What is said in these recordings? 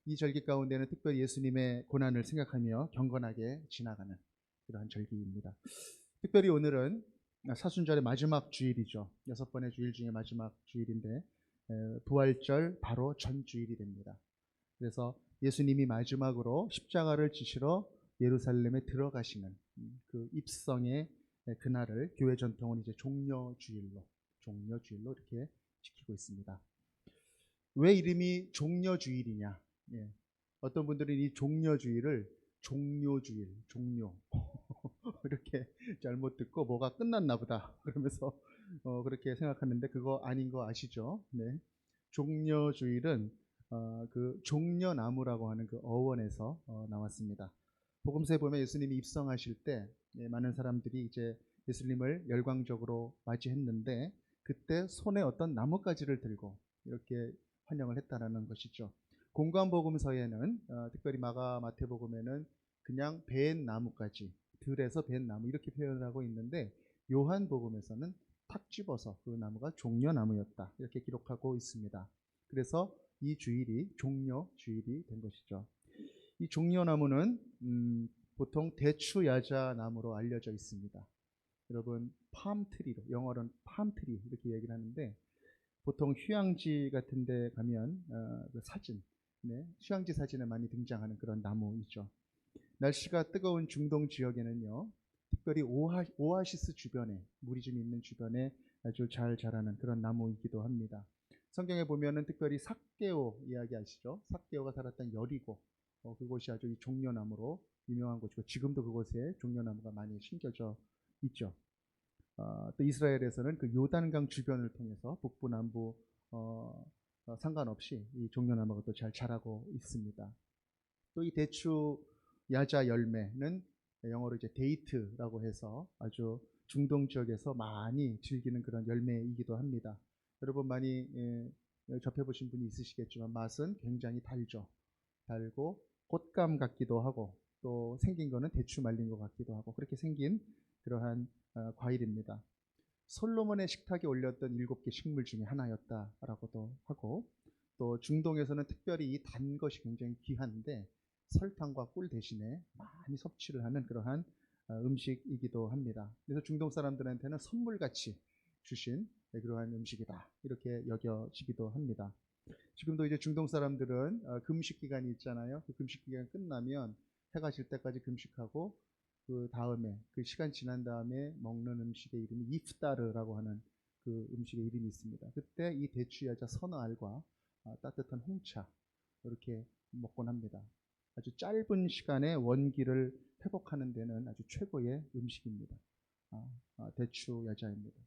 이 절기 가운데는 특별히 예수님의 고난을 생각하며 경건하게 지나가는 그러한 절기입니다. 특별히 오늘은 사순절의 마지막 주일이죠. 6번의 주일 중에 마지막 주일인데 부활절 바로 전 주일이 됩니다. 그래서 예수님이 마지막으로 십자가를 지시러 예루살렘에 들어가시는 그 입성의 그날을 교회 전통은 이제 종려주일로 이렇게 지키고 있습니다. 왜 이름이 종려주일이냐? 예. 어떤 분들은 이 종려주일을 종료주일, 종료 이렇게 잘못 듣고 뭐가 끝났나 보다 그러면서 그렇게 생각하는데 그거 아닌 거 아시죠? 네. 종려주일은 그 종려나무라고 하는 그 어원에서 나왔습니다. 복음서에 보면 예수님이 입성하실 때 많은 사람들이 이제 예수님을 열광적으로 맞이했는데 그때 손에 어떤 나뭇가지를 들고 이렇게 환영을 했다라는 것이죠. 공관복음서에는 특별히 마가 마태복음에는 그냥 벤 나뭇가지, 들에서 벤 나무 이렇게 표현을 하고 있는데 요한복음에서는 탁 집어서 그 나무가 종려나무였다 이렇게 기록하고 있습니다. 그래서 이 주일이 종려주일이 된 것이죠. 이 종려나무는 보통 대추야자 나무로 알려져 있습니다. 여러분 팜트리로 영어로는 팜트리 이렇게 얘기를 하는데 보통 휴양지 같은 데 가면 그 사진, 휴양지 사진에 많이 등장하는 그런 나무이죠. 날씨가 뜨거운 중동 지역에는요 특별히 오아시스 주변에 물이 좀 있는 주변에 아주 잘 자라는 그런 나무이기도 합니다. 성경에 보면은 특별히 삭개오 이야기 아시죠? 삭개오가 살았던 여리고 그곳이 아주 이 종려나무로 유명한 곳이고 지금도 그곳에 종려나무가 많이 심겨져 있죠. 또 이스라엘에서는 그 요단강 주변을 통해서 북부 남부 상관없이 이 종려나무가 또 잘 자라고 있습니다. 또 이 대추 야자 열매는 영어로 이제 데이트라고 해서 아주 중동 지역에서 많이 즐기는 그런 열매이기도 합니다. 여러분 많이 접해보신 분이 있으시겠지만 맛은 굉장히 달고 꽃감 같기도 하고 또 생긴 거는 대추 말린 것 같기도 하고 그렇게 생긴 그러한 과일입니다. 솔로몬의 식탁에 올렸던 7개 식물 중에 하나였다라고도 하고 또 중동에서는 특별히 이 단 것이 굉장히 귀한데 설탕과 꿀 대신에 많이 섭취를 하는 그러한 음식이기도 합니다. 그래서 중동 사람들한테는 선물같이 주신 그러한 음식이다 이렇게 여겨지기도 합니다. 지금도 이제 중동 사람들은 금식 기간이 있잖아요. 그 금식 기간 끝나면 해가 질 때까지 금식하고 그 다음에 그 시간 지난 다음에 먹는 음식의 이름이 이프타르라고 하는 그 음식의 이름이 있습니다. 그때 이 대추야자 서너 알과 따뜻한 홍차 이렇게 먹곤 합니다. 아주 짧은 시간에 원기를 회복하는 데는 아주 최고의 음식입니다. 대추야자입니다.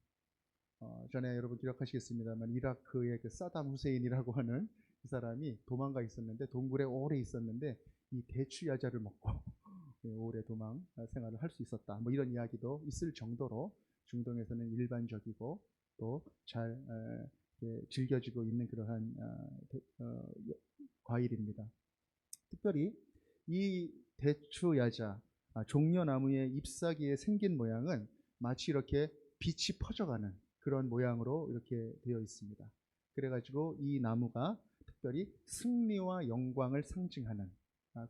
전에 여러분 기억하시겠습니다만 이라크의 그 사담 후세인이라고 하는 그 사람이 도망가 있었는데 동굴에 오래 있었는데 이 대추야자를 먹고 오래 도망 생활을 할 수 있었다. 뭐 이런 이야기도 있을 정도로 중동에서는 일반적이고 또 잘 즐겨지고 있는 그러한 과일입니다. 특별히 이 대추야자 종려나무의 잎사귀에 생긴 모양은 마치 이렇게 빛이 퍼져가는 그런 모양으로 이렇게 되어 있습니다. 그래가지고 이 나무가 특별히 승리와 영광을 상징하는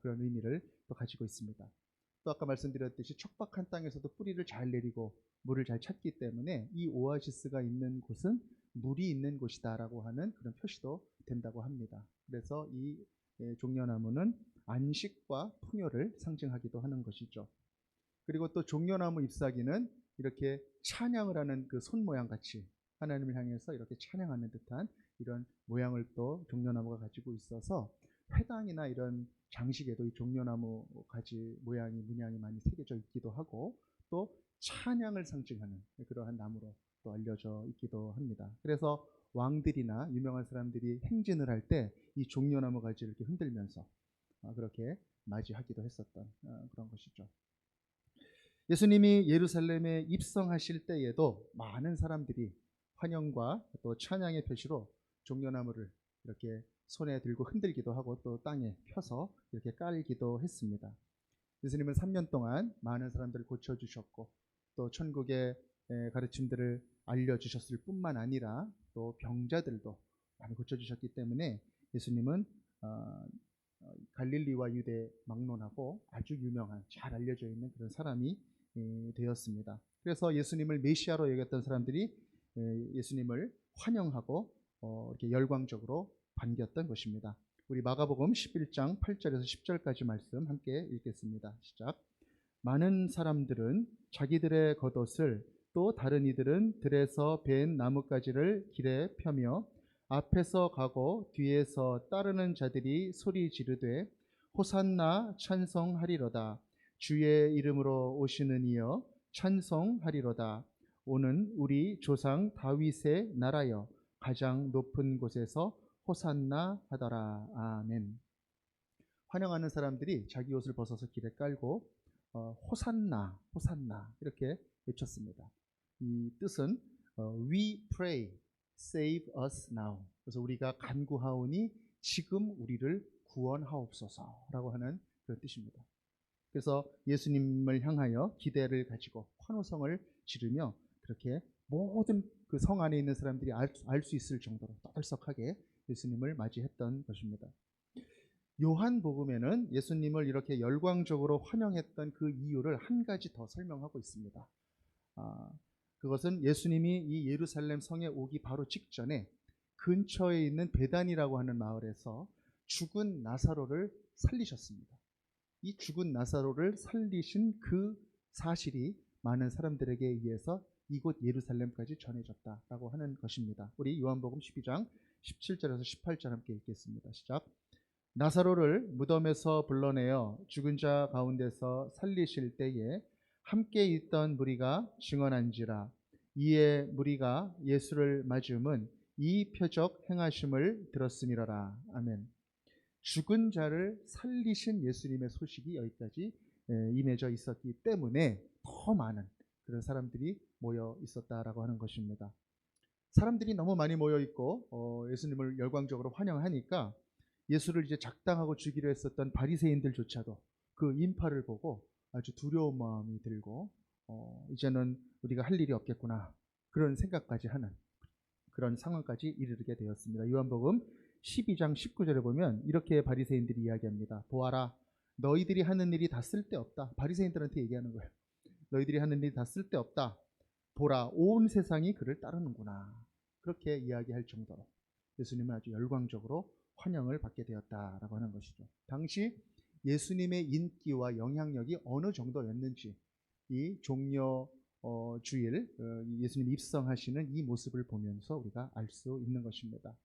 그런 의미를 또 가지고 있습니다. 또 아까 말씀드렸듯이 척박한 땅에서도 뿌리를 잘 내리고 물을 잘 찾기 때문에 이 오아시스가 있는 곳은 물이 있는 곳이다라고 하는 그런 표시도 된다고 합니다. 그래서 이 종려나무는 안식과 풍요를 상징하기도 하는 것이죠. 그리고 또 종려나무 잎사귀는 이렇게 찬양을 하는 그 손 모양 같이 하나님을 향해서 이렇게 찬양하는 듯한 이런 모양을 또 종려나무가 가지고 있어서 회당이나 이런 장식에도 이 종려나무 가지 모양이 문양이 많이 새겨져 있기도 하고 또 찬양을 상징하는 그러한 나무로 또 알려져 있기도 합니다. 그래서 왕들이나 유명한 사람들이 행진을 할 때 이 종려나무 가지를 이렇게 흔들면서 그렇게 맞이하기도 했었던 그런 것이죠. 예수님이 예루살렘에 입성하실 때에도 많은 사람들이 환영과 또 찬양의 표시로 종려나무를 이렇게 손에 들고 흔들기도 하고 또 땅에 펴서 이렇게 깔기도 했습니다. 예수님은 3년 동안 많은 사람들을 고쳐주셨고 또 천국의 가르침들을 알려주셨을 뿐만 아니라 또 병자들도 많이 고쳐주셨기 때문에 예수님은 갈릴리와 유대 막론하고 아주 유명한, 잘 알려져 있는 그런 사람이 되었습니다. 그래서 예수님을 메시아로 여겼던 사람들이 예수님을 환영하고 이렇게 열광적으로 반겼던 것입니다. 우리 마가복음 11장 8절에서 10절까지 말씀 함께 읽겠습니다. 시작. 많은 사람들은 자기들의 겉옷을, 또 다른 이들은 들에서 벤 나뭇가지를 길에 펴며 앞에서 가고 뒤에서 따르는 자들이 소리 지르되 호산나 찬송하리로다. 주의 이름으로 오시는 이여 찬송하리로다. 오는 우리 조상 다윗의 나라여 가장 높은 곳에서 호산나 하더라. 아멘. 환영하는 사람들이 자기 옷을 벗어서 길에 깔고 호산나, 호산나 이렇게 외쳤습니다. 이 뜻은 We pray, save us now. 그래서 우리가 간구하오니 지금 우리를 구원하옵소서라고 하는 그런 뜻입니다. 그래서 예수님을 향하여 기대를 가지고 환호성을 지르며 그렇게 모든 그 성 안에 있는 사람들이 알 수 있을 정도로 떠들썩하게 예수님을 맞이했던 것입니다. 요한복음에는 예수님을 이렇게 열광적으로 환영했던 그 이유를 한 가지 더 설명하고 있습니다. 그것은 예수님이 이 예루살렘 성에 오기 바로 직전에 근처에 있는 베단이라고 하는 마을에서 죽은 나사로를 살리셨습니다. 이 죽은 나사로를 살리신 그 사실이 많은 사람들에게 의해서 이곳 예루살렘까지 전해졌다라고 하는 것입니다. 우리 요한복음 12장 17절에서 18절 함께 읽겠습니다. 시작. 나사로를 무덤에서 불러내어 죽은 자 가운데서 살리실 때에 함께 있던 무리가 증언한지라. 이에 무리가 예수를 맞음은 이 표적 행하심을 들었음이로라. 아멘. 죽은 자를 살리신 예수님의 소식이 여기까지 임해져 있었기 때문에 더 많은 그런 사람들이 모여 있었다라고 하는 것입니다. 사람들이 너무 많이 모여 있고 예수님을 열광적으로 환영하니까 예수를 이제 작당하고 죽이려 했었던 바리새인들조차도 그 인파를 보고 아주 두려운 마음이 들고 이제는 우리가 할 일이 없겠구나 그런 생각까지 하는 그런 상황까지 이르게 되었습니다. 요한복음 12장 19절에 보면 이렇게 바리새인들이 이야기합니다. 보아라, 너희들이 하는 일이 다 쓸데없다. 바리새인들한테 얘기하는 거예요. 너희들이 하는 일이 다 쓸데없다. 보라, 온 세상이 그를 따르는구나. 그렇게 이야기할 정도로 예수님은 아주 열광적으로 환영을 받게 되었다라고 하는 것이죠. 당시 예수님의 인기와 영향력이 어느 정도였는지 이 종려 주일 예수님 입성하시는 이 모습을 보면서 우리가 알 수 있는 것입니다.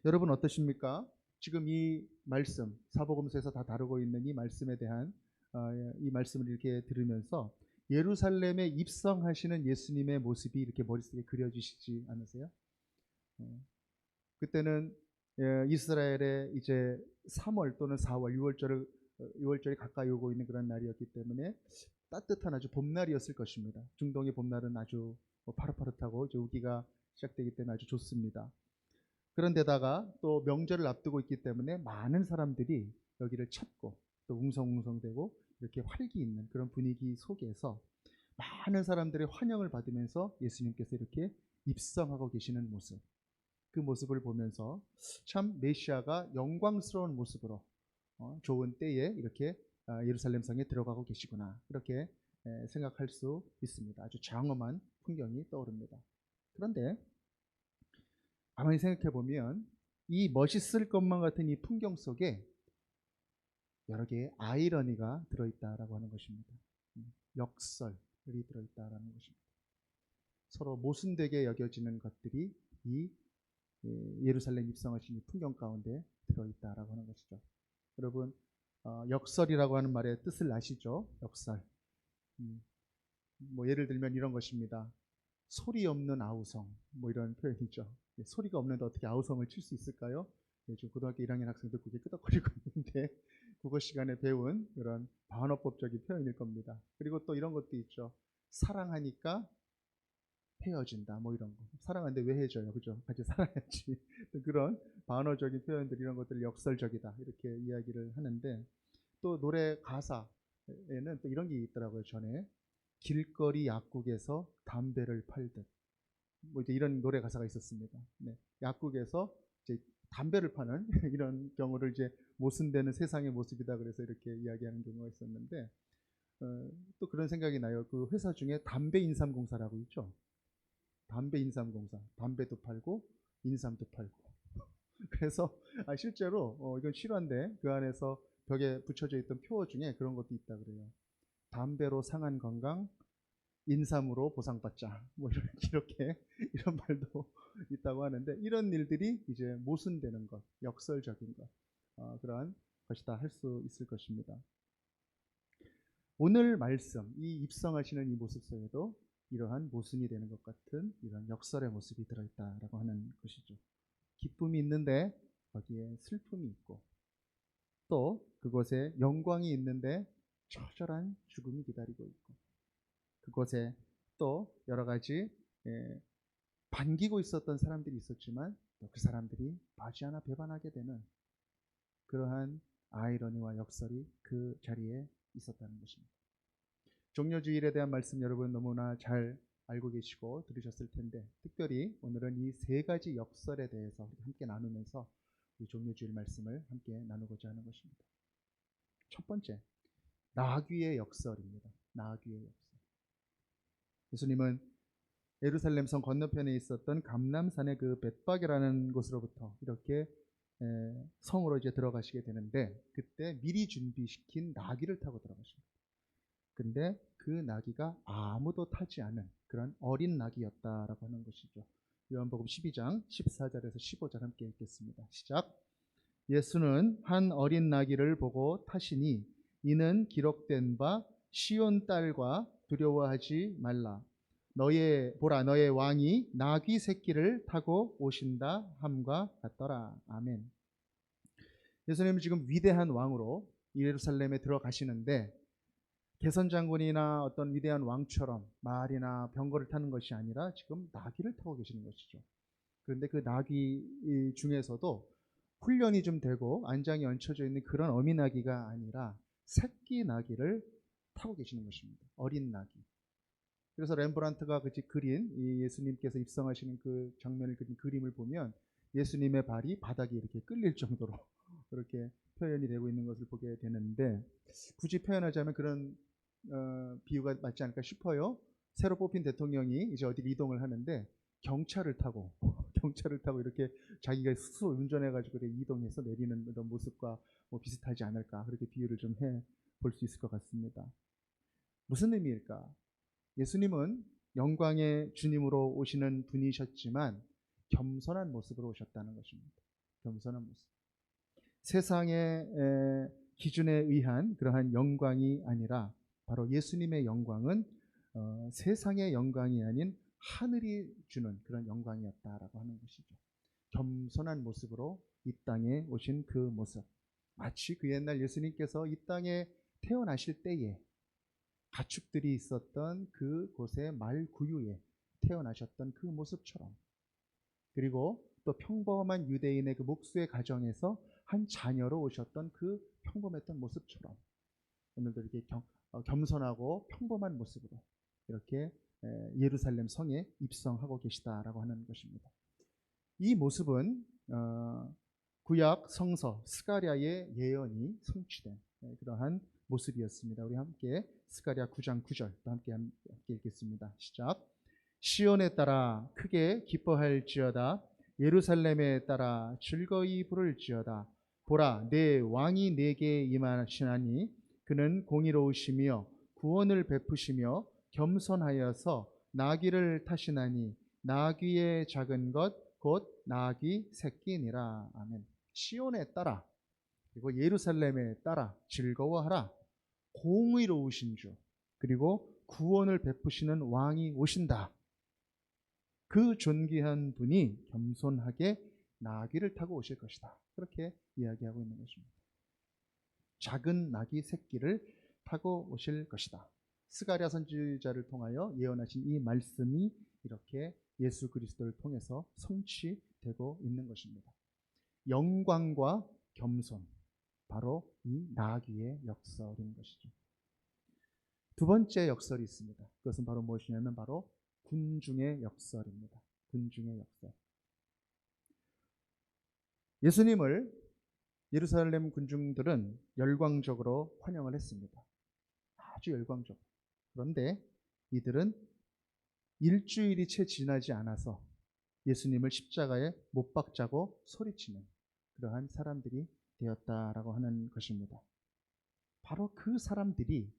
여러분 어떠십니까? 지금 이 말씀, 사복음서에서 다 다루고 있는 이 말씀에 대한 이 말씀을 이렇게 들으면서 예루살렘에 입성하시는 예수님의 모습이 이렇게 머릿속에 그려지시지 않으세요? 그때는 이스라엘의 이제 3월 또는 4월, 6월절이 가까이 오고 있는 그런 날이었기 때문에 따뜻한 아주 봄날이었을 것입니다. 중동의 봄날은 아주 파릇파릇하고 이제 우기가 시작되기 때문에 아주 좋습니다. 그런데다가 또 명절을 앞두고 있기 때문에 많은 사람들이 여기를 찾고 또 웅성웅성대고 이렇게 활기 있는 그런 분위기 속에서 많은 사람들의 환영을 받으면서 예수님께서 이렇게 입성하고 계시는 모습, 그 모습을 보면서 참 메시아가 영광스러운 모습으로 좋은 때에 이렇게 예루살렘 성에 들어가고 계시구나 이렇게 생각할 수 있습니다. 아주 장엄한 풍경이 떠오릅니다. 그런데 가만히 생각해 보면 이 멋있을 것만 같은 이 풍경 속에 여러 개의 아이러니가 들어있다라고 하는 것입니다. 역설이 들어있다라는 것입니다. 서로 모순되게 여겨지는 것들이 이 예루살렘 입성하신 이 풍경 가운데 들어있다라고 하는 것이죠. 여러분 역설이라고 하는 말의 뜻을 아시죠? 역설. 뭐 예를 들면 이런 것입니다. 소리 없는 아우성, 뭐 이런 표현이죠. 소리가 없는데 어떻게 아우성을 칠 수 있을까요? 요즘 고등학교 1학년 학생들 그게 끄덕거리고 있는데 국어 시간에 배운 그런 반어법적인 표현일 겁니다. 그리고 또 이런 것도 있죠. 사랑하니까 헤어진다, 뭐 이런 거. 사랑하는데 왜 헤어져요? 그죠? 같이 살아야지. 그런 반어적인 표현들, 이런 것들 역설적이다 이렇게 이야기를 하는데, 또 노래 가사에는 또 이런 게 있더라고요. 전에 길거리 약국에서 담배를 팔듯, 뭐 이제 이런 노래 가사가 있었습니다. 네. 약국에서 이제 담배를 파는 이런 경우를 이제 모순되는 세상의 모습이다 그래서 이렇게 이야기하는 경우가 있었는데, 또 그런 생각이 나요. 그 회사 중에 담배 인삼공사라고 있죠. 담배 인삼공사, 담배도 팔고 인삼도 팔고. 그래서 실제로 이건 실화인데 그 안에서 벽에 붙여져 있던 표 중에 그런 것도 있다 그래요. 담배로 상한 건강, 인삼으로 보상받자. 뭐 이렇게 이런 말도 있다고 하는데, 이런 일들이 이제 모순되는 것, 역설적인 것, 그러한 것이다 할 수 있을 것입니다. 오늘 말씀, 이 입성하시는 이 모습 속에도 이러한 모순이 되는 것 같은 이런 역설의 모습이 들어있다라고 하는 것이죠. 기쁨이 있는데 거기에 슬픔이 있고, 또 그곳에 영광이 있는데 처절한 죽음이 기다리고 있고, 그곳에 또 여러 가지 반기고 있었던 사람들이 있었지만 또 그 사람들이 머지않아 배반하게 되는 그러한 아이러니와 역설이 그 자리에 있었다는 것입니다. 종려주일에 대한 말씀 여러분 너무나 잘 알고 계시고 들으셨을 텐데, 특별히 오늘은 이 세 가지 역설에 대해서 함께 나누면서 이 종려주일 말씀을 함께 나누고자 하는 것입니다. 첫 번째, 나귀의 역설입니다. 나귀의 역설. 예수님은 예루살렘 성 건너편에 있었던 감람산의 그 벳박이라는 곳으로부터 이렇게 성으로 이제 들어가시게 되는데, 그때 미리 준비시킨 나귀를 타고 들어가십니다. 근데 그 나귀가 아무도 타지 않은 그런 어린 나귀였다라고 하는 것이죠. 요한복음 12장 14절에서 15절 함께 읽겠습니다. 시작. 예수는 한 어린 나귀를 보고 타시니 이는 기록된 바 시온 딸과 두려워하지 말라. 보라 너의 왕이 나귀 새끼를 타고 오신다 함과 같더라. 아멘. 예수님은 지금 위대한 왕으로 예루살렘에 들어가시는데, 개선장군이나 어떤 위대한 왕처럼 말이나 병거를 타는 것이 아니라 지금 나귀를 타고 계시는 것이죠. 그런데 그 나귀 중에서도 훈련이 좀 되고 안장이 얹혀져 있는 그런 어미 나귀가 아니라 새끼 나귀를 타고 계시는 것입니다. 어린 나귀. 그래서 렘브란트가 그린 이 예수님께서 입성하시는 그 장면을 그린 그림을 보면 예수님의 발이 바닥에 이렇게 끌릴 정도로 그렇게 표현이 되고 있는 것을 보게 되는데, 굳이 표현하자면 그런 비유가 맞지 않을까 싶어요. 새로 뽑힌 대통령이 이제 어디 이동을 하는데 경차를 타고 이렇게 자기가 스스로 운전해가지고 이동해서 내리는 이런 모습과 뭐 비슷하지 않을까, 그렇게 비유를 좀 해 볼 수 있을 것 같습니다. 무슨 의미일까? 예수님은 영광의 주님으로 오시는 분이셨지만 겸손한 모습으로 오셨다는 것입니다. 겸손한 모습. 세상의 기준에 의한 그러한 영광이 아니라 바로 예수님의 영광은 세상의 영광이 아닌 하늘이 주는 그런 영광이었다라고 하는 것이죠. 겸손한 모습으로 이 땅에 오신 그 모습, 마치 그 옛날 예수님께서 이 땅에 태어나실 때에 가축들이 있었던 그곳의 말구유에 태어나셨던 그 모습처럼, 그리고 또 평범한 유대인의 그 목수의 가정에서 한 자녀로 오셨던 그 평범했던 모습처럼 오늘도 이렇게 겸손하고 평범한 모습으로 이렇게 예루살렘 성에 입성하고 계시다라고 하는 것입니다. 이 모습은 구약 성서 스가랴의 예언이 성취된 그러한 모습이었습니다. 우리 함께 스가랴 9장 9절 또 함께 읽겠습니다. 시작. 시온에 따라 크게 기뻐할지어다. 예루살렘에 따라 즐거이 부를지어다. 보라 내 왕이 내게 임하시나니 그는 공의로우시며 구원을 베푸시며 겸손하여서 나귀를 타시나니 나귀의 작은 것 곧 나귀 새끼니라. 아멘. 시온에 따라, 그리고 예루살렘에 따라 즐거워하라. 공의로우신 주, 그리고 구원을 베푸시는 왕이 오신다. 그 존귀한 분이 겸손하게 나귀를 타고 오실 것이다. 그렇게 이야기하고 있는 것입니다. 작은 나귀 새끼를 타고 오실 것이다. 스가랴 선지자를 통하여 예언하신 이 말씀이 이렇게 예수 그리스도를 통해서 성취되고 있는 것입니다. 영광과 겸손, 바로 이 나귀의 역설인 것이죠. 두 번째 역설이 있습니다. 그것은 바로 무엇이냐면 바로 군중의 역설입니다. 군중의 역설. 예수님을 예루살렘 군중들은 열광적으로 환영을 했습니다. 아주 열광적으로. 그런데 이들은 일주일이 채 지나지 않아서 예수님을 십자가에 못 박자고 소리치는 그러한 사람들이 되었다라고 하는 것입니다. 바로 그 사람들이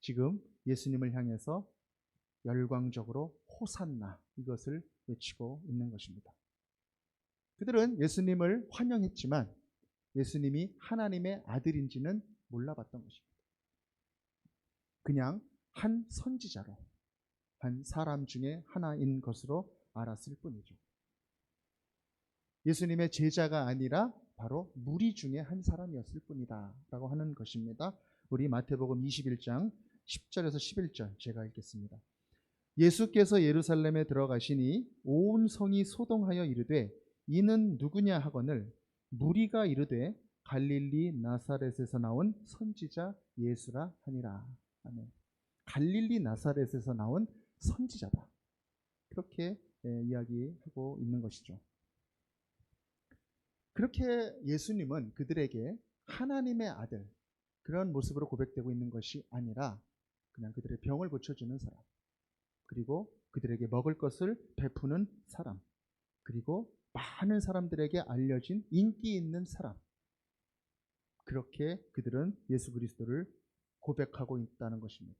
지금 예수님을 향해서 열광적으로 호산나 이것을 외치고 있는 것입니다. 그들은 예수님을 환영했지만 예수님이 하나님의 아들인지는 몰라봤던 것입니다. 그냥 한 선지자로, 한 사람 중에 하나인 것으로 알았을 뿐이죠. 예수님의 제자가 아니라 바로 무리 중에 한 사람이었을 뿐이다 라고 하는 것입니다. 우리 마태복음 21장 10절에서 11절 제가 읽겠습니다. 예수께서 예루살렘에 들어가시니 온 성이 소동하여 이르되 이는 누구냐 하거늘 무리가 이르되 갈릴리 나사렛에서 나온 선지자 예수라 하니라. 아멘. 갈릴리 나사렛에서 나온 선지자다. 그렇게 이야기하고 있는 것이죠. 그렇게 예수님은 그들에게 하나님의 아들 그런 모습으로 고백되고 있는 것이 아니라 그냥 그들의 병을 고쳐주는 사람, 그리고 그들에게 먹을 것을 베푸는 사람, 그리고 많은 사람들에게 알려진 인기 있는 사람, 그렇게 그들은 예수 그리스도를 고백하고 있다는 것입니다.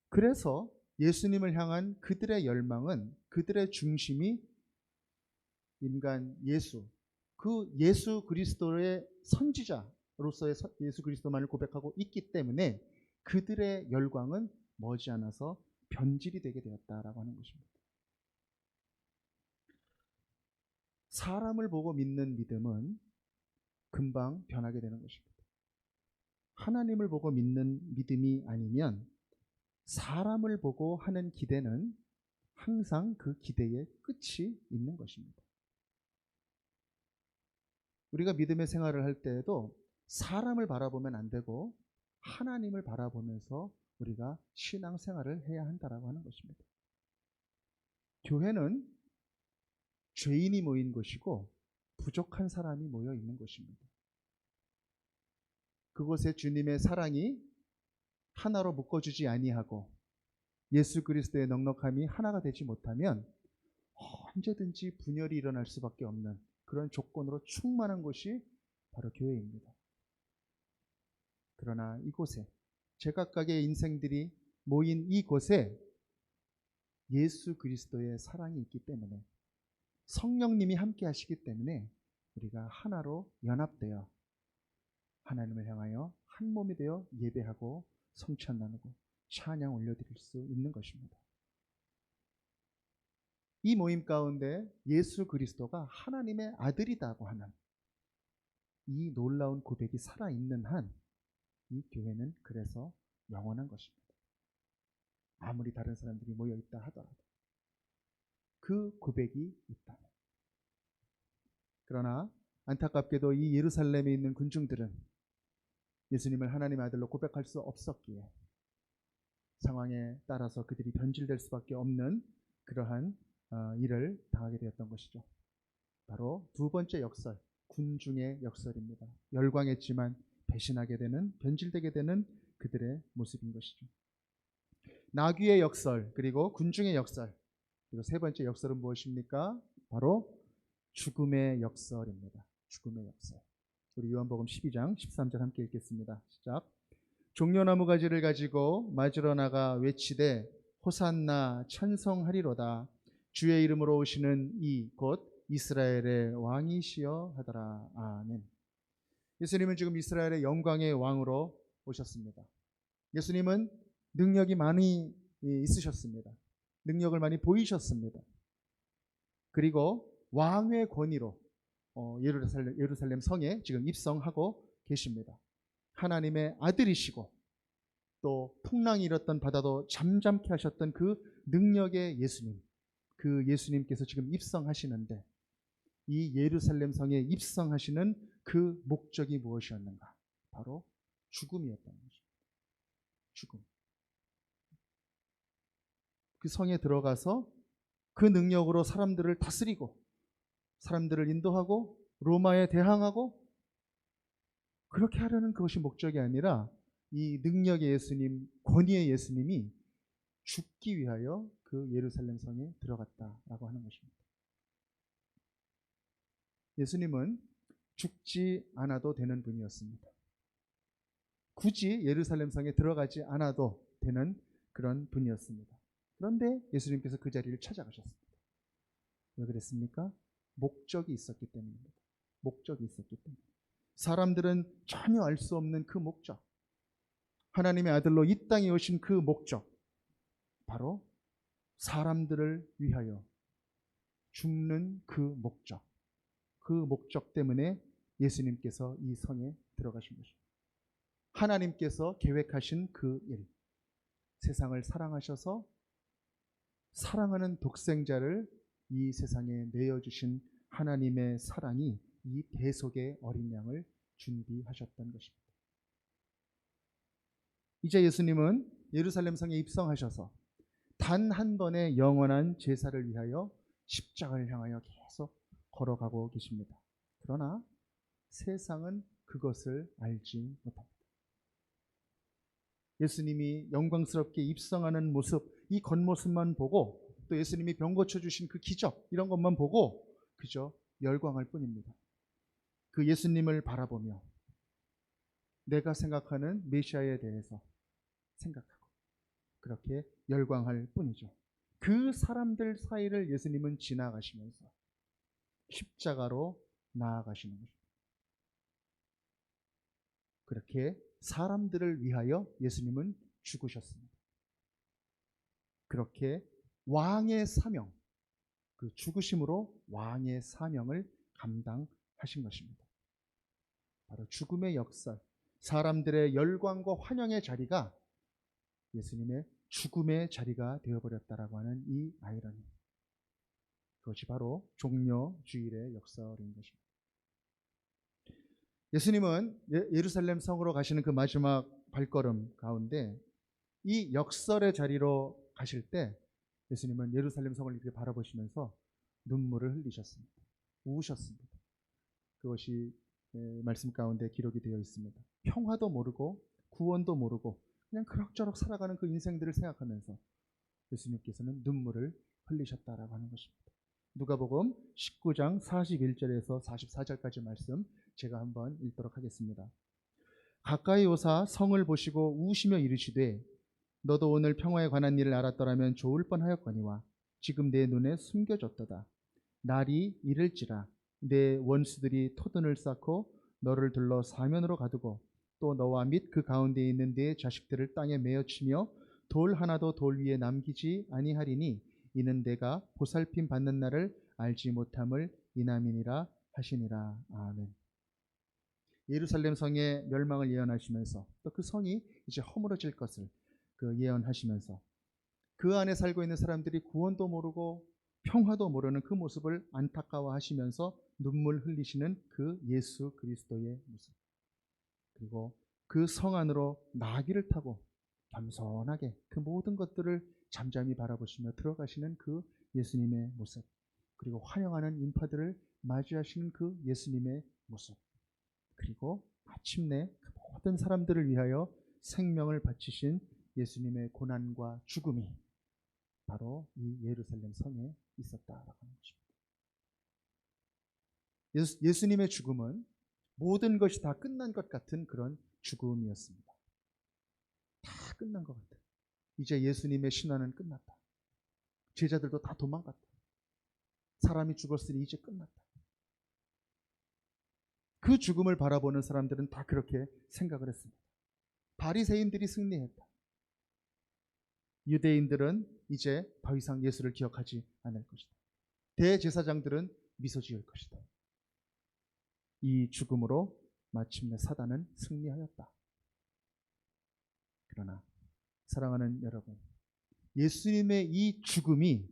그래서 예수님을 향한 그들의 열망은, 그들의 중심이 인간 예수, 그 예수 그리스도의 선지자로서의 예수 그리스도만을 고백하고 있기 때문에 그들의 열광은 머지않아서 변질이 되게 되었다라고 하는 것입니다. 사람을 보고 믿는 믿음은 금방 변하게 되는 것입니다. 하나님을 보고 믿는 믿음이 아니면 사람을 보고 하는 기대는 항상 그 기대의 끝이 있는 것입니다. 우리가 믿음의 생활을 할 때에도 사람을 바라보면 안 되고 하나님을 바라보면서 우리가 신앙 생활을 해야 한다라고 하는 것입니다. 교회는 죄인이 모인 곳이고 부족한 사람이 모여 있는 곳입니다. 그곳에 주님의 사랑이 하나로 묶어주지 아니하고 예수 그리스도의 넉넉함이 하나가 되지 못하면 언제든지 분열이 일어날 수밖에 없는 그런 조건으로 충만한 곳이 바로 교회입니다. 그러나 이곳에 제각각의 인생들이 모인 이곳에 예수 그리스도의 사랑이 있기 때문에, 성령님이 함께 하시기 때문에 우리가 하나로 연합되어 하나님을 향하여 한 몸이 되어 예배하고 성찬 나누고 찬양 올려드릴 수 있는 것입니다. 이 모임 가운데 예수 그리스도가 하나님의 아들이라고 하는 이 놀라운 고백이 살아있는 한 이 교회는 그래서 영원한 것입니다. 아무리 다른 사람들이 모여있다 하더라도 그 고백이 있다면. 그러나 안타깝게도 이 예루살렘에 있는 군중들은 예수님을 하나님의 아들로 고백할 수 없었기에 상황에 따라서 그들이 변질될 수밖에 없는 그러한 일을 당하게 되었던 것이죠. 바로 두 번째 역설, 군중의 역설입니다. 열광했지만 배신하게 되는, 변질되게 되는 그들의 모습인 것이죠. 나귀의 역설, 그리고 군중의 역설, 그리고 세 번째 역설은 무엇입니까? 바로 죽음의 역설입니다. 죽음의 역설. 우리 요한복음 12장 13절 함께 읽겠습니다. 시작. 종려나무 가지를 가지고 맞으러 나가 외치되 호산나 찬송하리로다. 주의 이름으로 오시는 이 곧 이스라엘의 왕이시여 하더라. 아멘. 예수님은 지금 이스라엘의 영광의 왕으로 오셨습니다. 예수님은 능력이 많이 있으셨습니다. 능력을 많이 보이셨습니다. 그리고 왕의 권위로 예루살렘 성에 지금 입성하고 계십니다. 하나님의 아들이시고 또 풍랑이 일었던 바다도 잠잠케 하셨던 그 능력의 예수님, 그 예수님께서 지금 입성하시는데 이 예루살렘 성에 입성하시는 그 목적이 무엇이었는가? 바로 죽음이었다는 것입니다. 죽음. 그 성에 들어가서 그 능력으로 사람들을 다스리고 사람들을 인도하고 로마에 대항하고 그렇게 하려는 그것이 목적이 아니라 이 능력의 예수님, 권위의 예수님이 죽기 위하여 그 예루살렘 성에 들어갔다라고 하는 것입니다. 예수님은 죽지 않아도 되는 분이었습니다. 굳이 예루살렘 성에 들어가지 않아도 되는 그런 분이었습니다. 그런데 예수님께서 그 자리를 찾아가셨습니다. 왜 그랬습니까? 목적이 있었기 때문입니다. 목적이 있었기 때문에. 사람들은 전혀 알 수 없는 그 목적, 하나님의 아들로 이 땅에 오신 그 목적, 바로 사람들을 위하여 죽는 그 목적 때문에 예수님께서 이 성에 들어가신 것입니다. 하나님께서 계획하신 그 일, 세상을 사랑하셔서 사랑하는 독생자를 이 세상에 내어주신 하나님의 사랑이 이 대속의 어린 양을 준비하셨던 것입니다. 이제 예수님은 예루살렘 성에 입성하셔서 단 한 번의 영원한 제사를 위하여 십자가를 향하여 계속 걸어가고 계십니다. 그러나 세상은 그것을 알지 못합니다. 예수님이 영광스럽게 입성하는 모습, 이 겉모습만 보고 또 예수님이 병 고쳐주신 그 기적, 이런 것만 보고 그저 열광할 뿐입니다. 그 예수님을 바라보며 내가 생각하는 메시아에 대해서 생각하고 그렇게 열광할 뿐이죠. 그 사람들 사이를 예수님은 지나가시면서 십자가로 나아가시는 것입니다. 그렇게 사람들을 위하여 예수님은 죽으셨습니다. 그렇게 왕의 사명, 그 죽으심으로 왕의 사명을 감당하신 것입니다. 바로 죽음의 역설, 사람들의 열광과 환영의 자리가 예수님의 죽음의 자리가 되어버렸다라고 하는 이 아이러니, 그것이 바로 종려주일의 역설인 것입니다. 예수님은 예루살렘 성으로 가시는 그 마지막 발걸음 가운데 이 역설의 자리로 가실 때 예수님은 예루살렘 성을 이렇게 바라보시면서 눈물을 흘리셨습니다. 우셨습니다. 그것이 말씀 가운데 기록이 되어 있습니다. 평화도 모르고 구원도 모르고 그냥 그럭저럭 살아가는 그 인생들을 생각하면서 예수님께서는 눈물을 흘리셨다라고 하는 것입니다. 누가복음 19장 41절에서 44절까지 말씀 제가 한번 읽도록 하겠습니다. 가까이 오사 성을 보시고 우시며 이르시되 너도 오늘 평화에 관한 일을 알았더라면 좋을 뻔하였거니와 지금 내 눈에 숨겨졌도다. 날이 이를지라 내 원수들이 토둔을 쌓고 너를 둘러 사면으로 가두고 또 너와 및 그 가운데 있는 네 자식들을 땅에 메어치며 돌 하나도 돌 위에 남기지 아니하리니 이는 내가 보살핌 받는 날을 알지 못함을 인함이니라 하시니라. 아멘. 예루살렘 성의 멸망을 예언하시면서 또 그 성이 이제 허물어질 것을 예언하시면서 그 안에 살고 있는 사람들이 구원도 모르고 평화도 모르는 그 모습을 안타까워하시면서 눈물 흘리시는 그 예수 그리스도의 모습, 그리고 그 성 안으로 나귀를 타고 겸손하게 그 모든 것들을 잠잠히 바라보시며 들어가시는 그 예수님의 모습, 그리고 환영하는 인파들을 맞이하시는 그 예수님의 모습, 그리고 마침내 그 모든 사람들을 위하여 생명을 바치신 예수님의 고난과 죽음이 바로 이 예루살렘 성에 있었다라고 하는 것입니다. 예수님의 죽음은 모든 것이 다 끝난 것 같은 그런 죽음이었습니다. 다 끝난 것 같아. 이제 예수님의 신화는 끝났다. 제자들도 다 도망갔다. 사람이 죽었으니 이제 끝났다. 그 죽음을 바라보는 사람들은 다 그렇게 생각을 했습니다. 바리새인들이 승리했다. 유대인들은 이제 더 이상 예수를 기억하지 않을 것이다. 대제사장들은 미소 지을 것이다. 이 죽음으로 마침내 사단은 승리하였다. 그러나 사랑하는 여러분, 예수님의 이 죽음이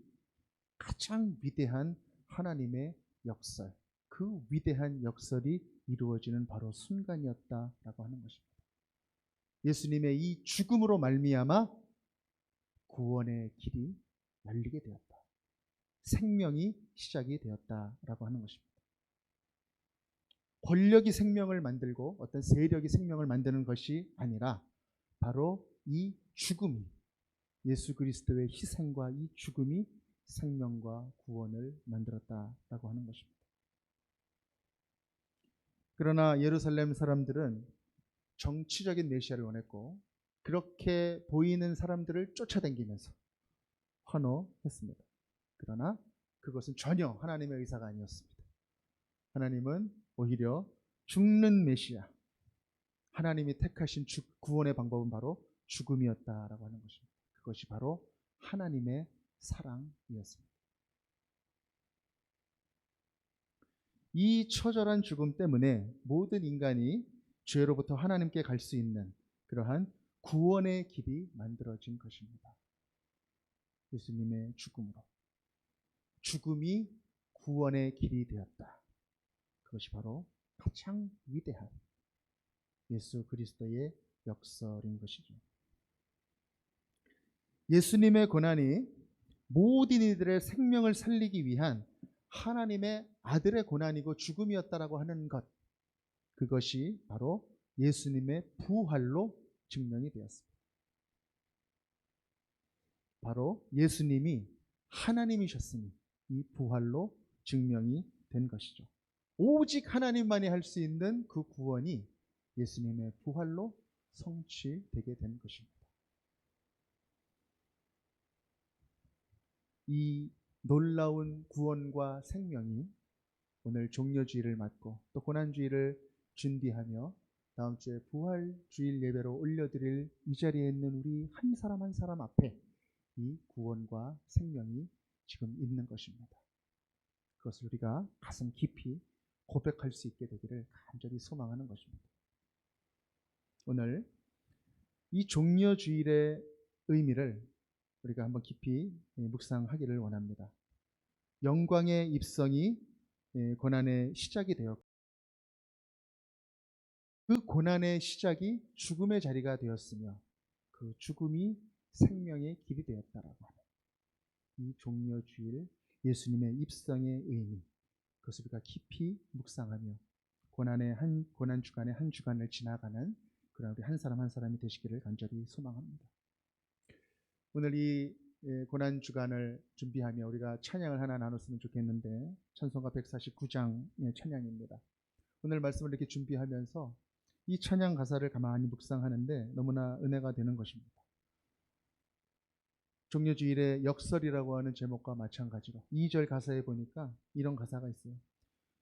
가장 위대한 하나님의 역설, 그 위대한 역설이 이루어지는 바로 순간이었다라고 하는 것입니다. 예수님의 이 죽음으로 말미암아 구원의 길이 열리게 되었다. 생명이 시작이 되었다라고 하는 것입니다. 권력이 생명을 만들고 어떤 세력이 생명을 만드는 것이 아니라 바로 이 죽음이, 예수 그리스도의 희생과 이 죽음이 생명과 구원을 만들었다라고 하는 것입니다. 그러나 예루살렘 사람들은 정치적인 메시아를 원했고 그렇게 보이는 사람들을 쫓아다니면서 환호했습니다. 그러나 그것은 전혀 하나님의 의사가 아니었습니다. 하나님은 오히려 죽는 메시아, 하나님이 택하신 구원의 방법은 바로 죽음이었다라고 하는 것입니다. 그것이 바로 하나님의 사랑이었습니다. 이 처절한 죽음 때문에 모든 인간이 죄로부터 하나님께 갈 수 있는 그러한 구원의 길이 만들어진 것입니다. 예수님의 죽음으로. 죽음이 구원의 길이 되었다. 그것이 바로 가장 위대한 예수 그리스도의 역설인 것이죠. 예수님의 고난이 모든 이들의 생명을 살리기 위한 하나님의 아들의 고난이고 죽음이었다라고 하는 것, 그것이 바로 예수님의 부활로 증명이 되었습니다. 바로 예수님이 하나님이셨으니 이 부활로 증명이 된 것이죠. 오직 하나님만이 할 수 있는 그 구원이 예수님의 부활로 성취되게 된 것입니다. 이 놀라운 구원과 생명이 오늘 종려주일을 맞고 또 고난주일을 준비하며 다음 주에 부활주일 예배로 올려드릴 이 자리에 있는 우리 한 사람 한 사람 앞에 이 구원과 생명이 지금 있는 것입니다. 그것을 우리가 가슴 깊이 고백할 수 있게 되기를 간절히 소망하는 것입니다. 오늘 이 종려주일의 의미를 우리가 한번 깊이 묵상하기를 원합니다. 영광의 입성이 고난의 시작이 되었고 그 고난의 시작이 죽음의 자리가 되었으며 그 죽음이 생명의 길이 되었다라고 하는 이 종려주일 예수님의 입성의 의미, 그것을 우리가 깊이 묵상하며 고난 주간의 한 주간을 지나가는 그런 우리 한 사람 한 사람이 되시기를 간절히 소망합니다. 오늘 이 고난 주간을 준비하며 우리가 찬양을 하나 나눴으면 좋겠는데 찬송가 149장의 찬양입니다. 오늘 말씀을 이렇게 준비하면서 이 찬양 가사를 가만히 묵상하는데 너무나 은혜가 되는 것입니다. 종려주일의 역설이라고 하는 제목과 마찬가지로 2절 가사에 보니까 이런 가사가 있어요.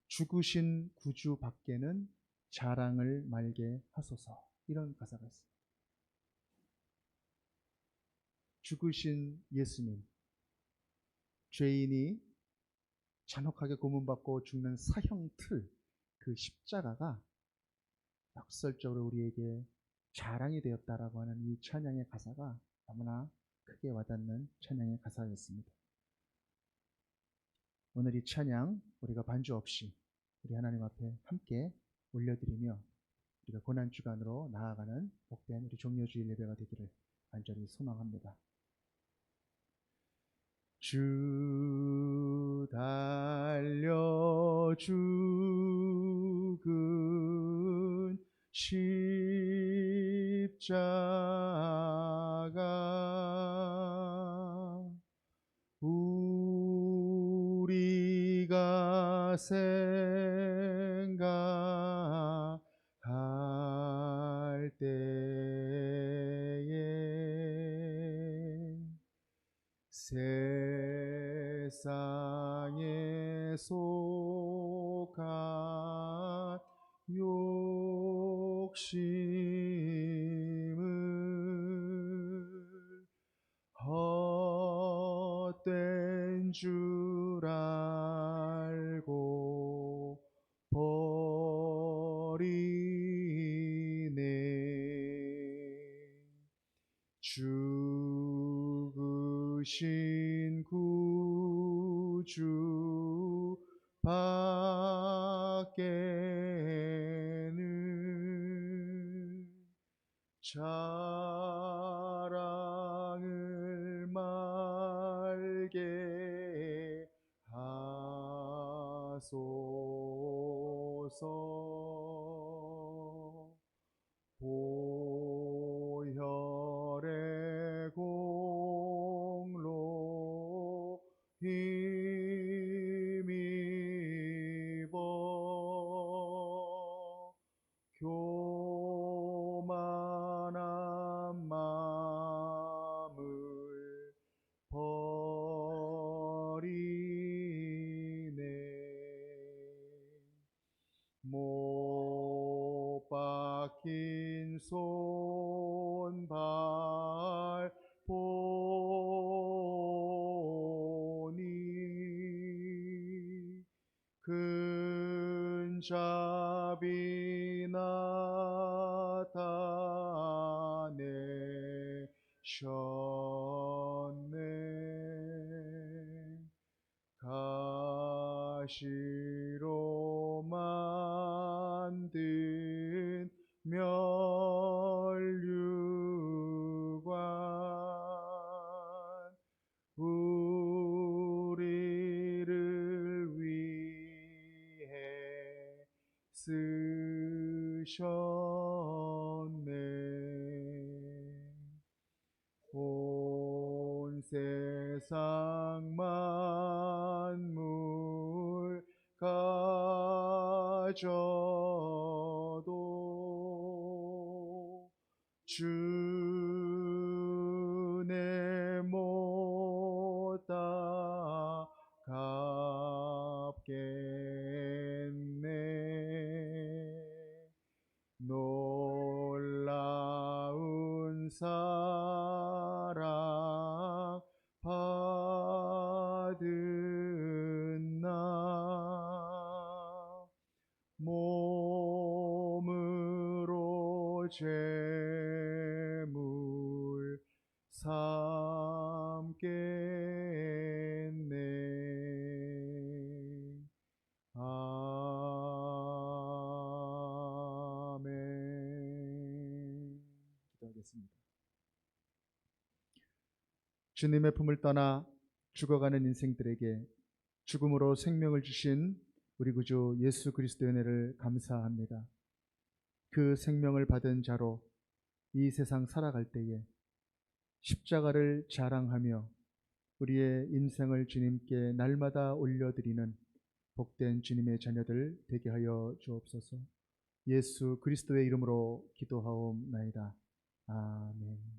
죽으신 구주 밖에는 자랑을 말게 하소서. 이런 가사가 있어요. 죽으신 예수님, 죄인이 잔혹하게 고문받고 죽는 사형 틀, 그 십자가가 역설적으로 우리에게 자랑이 되었다라고 하는 이 찬양의 가사가 너무나 크게 와닿는 찬양의 가사였습니다. 오늘 이 찬양 우리가 반주 없이 우리 하나님 앞에 함께 올려드리며 우리가 고난주간으로 나아가는 복된 우리 종려주일 예배가 되기를 간절히 소망합니다. 주 달려 죽은 십자가 우리가 생각할 때에 세상에 속한 욕심을 헛된 줄 알고 버리네. 죽으신 구주 밖에는 자랑을 말게 하소서. 보혈의 공로 힘입어 교만한 마음을 버리네. 못 박힌 손발 보니 큰 자비 나타내셨네. 가시로 만든 면류관 우리를 위해 쓰셨네. 온 세상 만물 가져도 주내 못 갚겠네. 놀라운 사랑 받은 나 몸으로 제물 삼겠네. 아멘. 기도하겠습니다. 주님의 품을 떠나 죽어가는 인생들에게 죽음으로 생명을 주신 우리 구주 예수 그리스도의 은혜를 감사합니다. 그 생명을 받은 자로 이 세상 살아갈 때에 십자가를 자랑하며 우리의 인생을 주님께 날마다 올려드리는 복된 주님의 자녀들 되게 하여 주옵소서. 예수 그리스도의 이름으로 기도하옵나이다. 아멘.